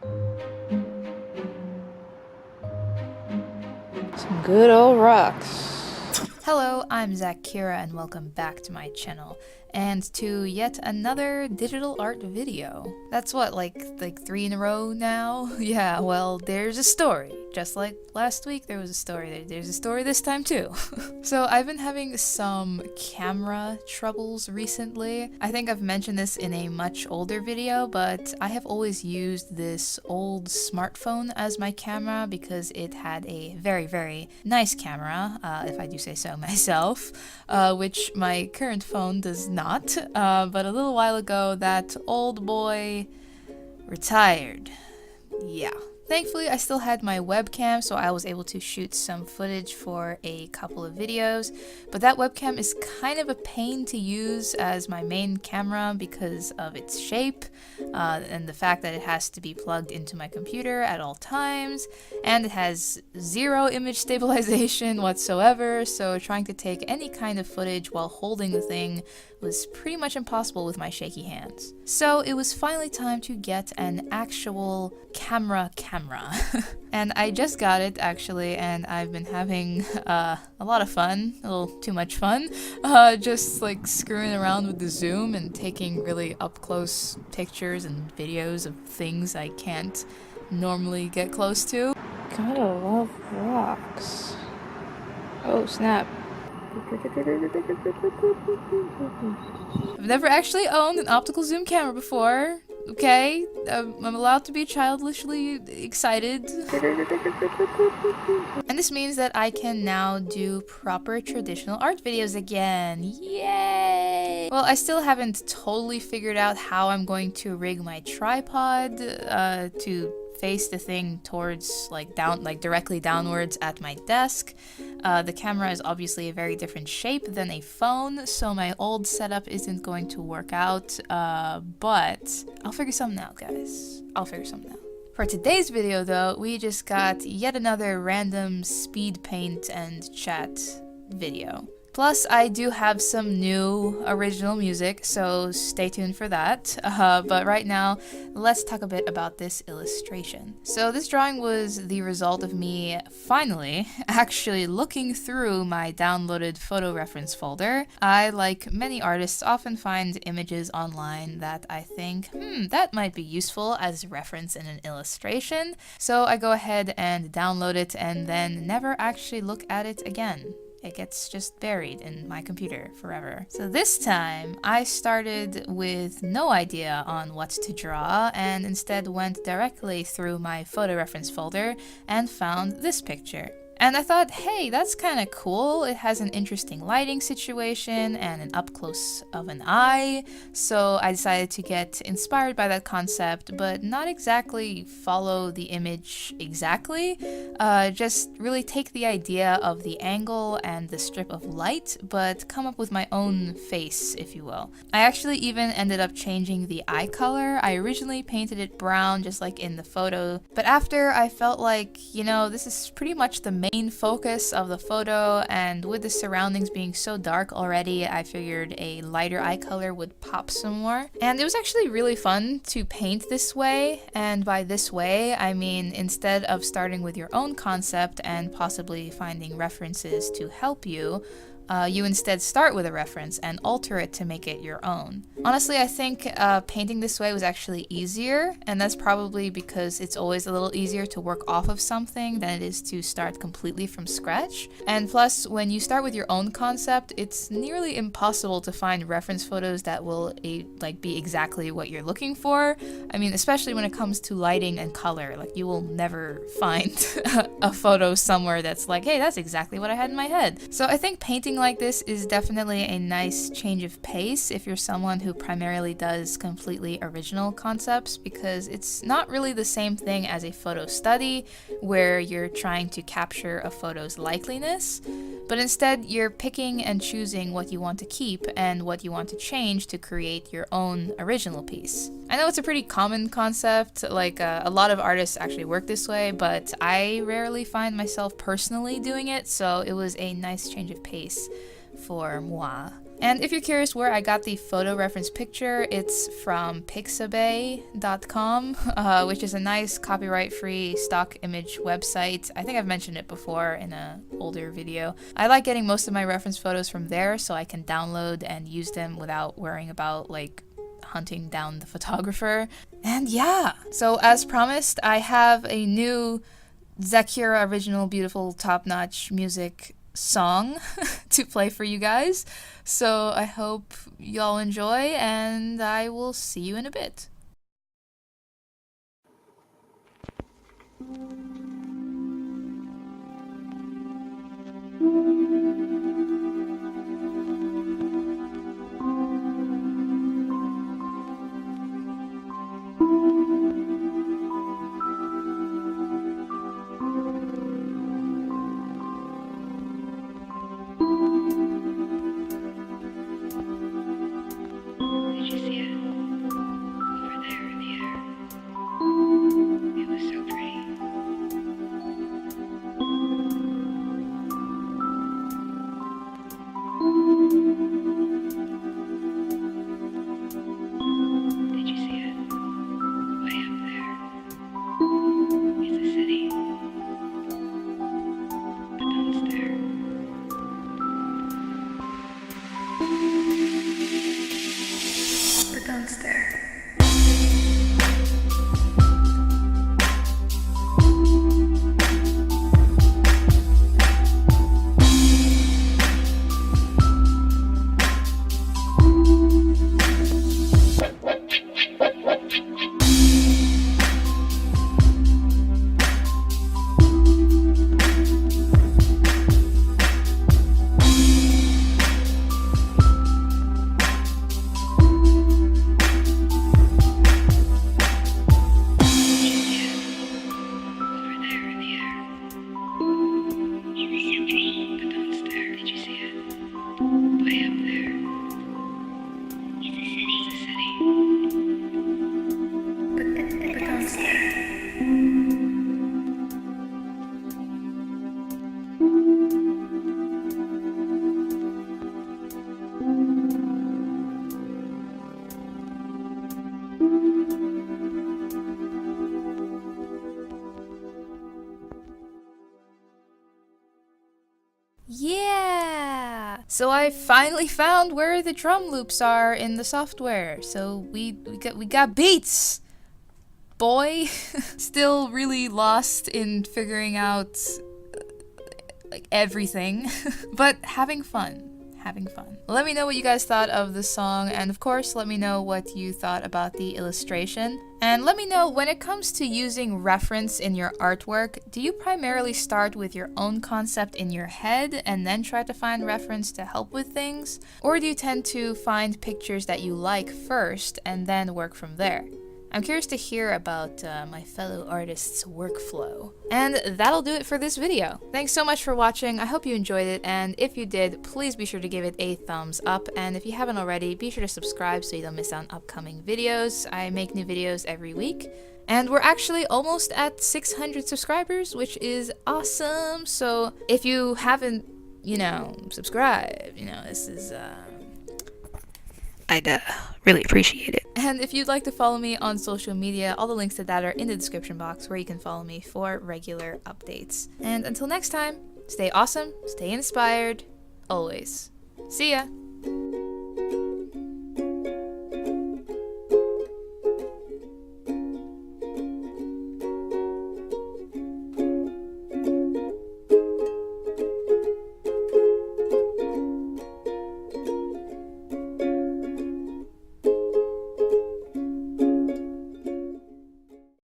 Some good old rocks. Hello, I'm Zaccura and welcome back to my channel and to yet another digital art video. That's what, like 3 in a row now? Yeah, well, there's a story. Just like last week there was a story, there's a story this time too. So I've been having some camera troubles recently. I think I've mentioned this in a much older video, but I have always used this old smartphone as my camera because it had a very, very nice camera, if I do say so myself, which my current phone does not. But a little while ago, that old boy retired. Yeah. Thankfully, I still had my webcam, so I was able to shoot some footage for a couple of videos, but that webcam is kind of a pain to use as my main camera because of its shape, and the fact that it has to be plugged into my computer at all times, and it has zero image stabilization whatsoever, so trying to take any kind of footage while holding the thing was pretty much impossible with my shaky hands. So it was finally time to get an actual camera. And I just got it actually, and I've been having a lot of fun, a little too much fun, just like screwing around with the zoom and taking really up close pictures and videos of things I can't normally get close to. Gotta love rocks. Oh snap. I've never actually owned an optical zoom camera before. Okay, I'm allowed to be childlishly excited. And this means that I can now do proper traditional art videos again. Yay! Well, I still haven't totally figured out how I'm going to rig my tripod to face the thing towards directly downwards at my desk. The camera is obviously a very different shape than a phone, so my old setup isn't going to work out, but I'll figure something out, guys. I'll figure something out. For today's video though, we just got yet another random speed paint and chat video. Plus, I do have some new original music, so stay tuned for that. But right now, let's talk a bit about this illustration. So this drawing was the result of me finally actually looking through my downloaded photo reference folder. I, like many artists, often find images online that I think, that might be useful as reference in an illustration. So I go ahead and download it and then never actually look at it again. It gets just buried in my computer forever. So this time, I started with no idea on what to draw and instead went directly through my photo reference folder and found this picture. And I thought, hey, that's kind of cool. It has an interesting lighting situation and an up close of an eye. So I decided to get inspired by that concept, but not exactly follow the image exactly. Just really take the idea of the angle and the strip of light, but come up with my own face, if you will. I actually even ended up changing the eye color. I originally painted it brown, just like in the photo, but after I felt like, this is pretty much the main focus of the photo, and with the surroundings being so dark already, I figured a lighter eye color would pop some more. And it was actually really fun to paint this way, and by this way, I mean instead of starting with your own concept and possibly finding references to help you, you instead start with a reference and alter it to make it your own. Honestly, I think painting this way was actually easier, and that's probably because it's always a little easier to work off of something than it is to start completely from scratch. And plus, when you start with your own concept, it's nearly impossible to find reference photos that will be exactly what you're looking for. I mean, especially when it comes to lighting and color, you will never find a photo somewhere that's like, hey, that's exactly what I had in my head. So I think painting like this is definitely a nice change of pace if you're someone who primarily does completely original concepts, because it's not really the same thing as a photo study where you're trying to capture a photo's likeliness, but instead you're picking and choosing what you want to keep and what you want to change to create your own original piece. I know it's a pretty common concept, a lot of artists actually work this way, but I rarely find myself personally doing it, so it was a nice change of pace for moi. And if you're curious where I got the photo reference picture, it's from pixabay.com, which is a nice copyright-free stock image website. I think I've mentioned it before in an older video. I like getting most of my reference photos from there so I can download and use them without worrying about like hunting down the photographer. And yeah, so as promised, I have a new Zaccura original beautiful top-notch music song to play for you guys. So I hope y'all enjoy, and I will see you in a bit. Yeah! So I finally found where the drum loops are in the software. So we got BEATZ! Boy! Still really lost in figuring out like everything. But having fun. Having fun. Let me know what you guys thought of the song, and of course let me know what you thought about the illustration. And let me know, when it comes to using reference in your artwork, do you primarily start with your own concept in your head and then try to find reference to help with things? Or do you tend to find pictures that you like first and then work from there? I'm curious to hear about my fellow artists' workflow. And that'll do it for this video. Thanks so much for watching, I hope you enjoyed it, and if you did, please be sure to give it a thumbs up, and if you haven't already, be sure to subscribe so you don't miss out on upcoming videos. I make new videos every week. And we're actually almost at 600 subscribers, which is awesome! So if you haven't, subscribed, this is, I'd really appreciate it. And if you'd like to follow me on social media, all the links to that are in the description box where you can follow me for regular updates. And until next time, stay awesome, stay inspired, always. See ya!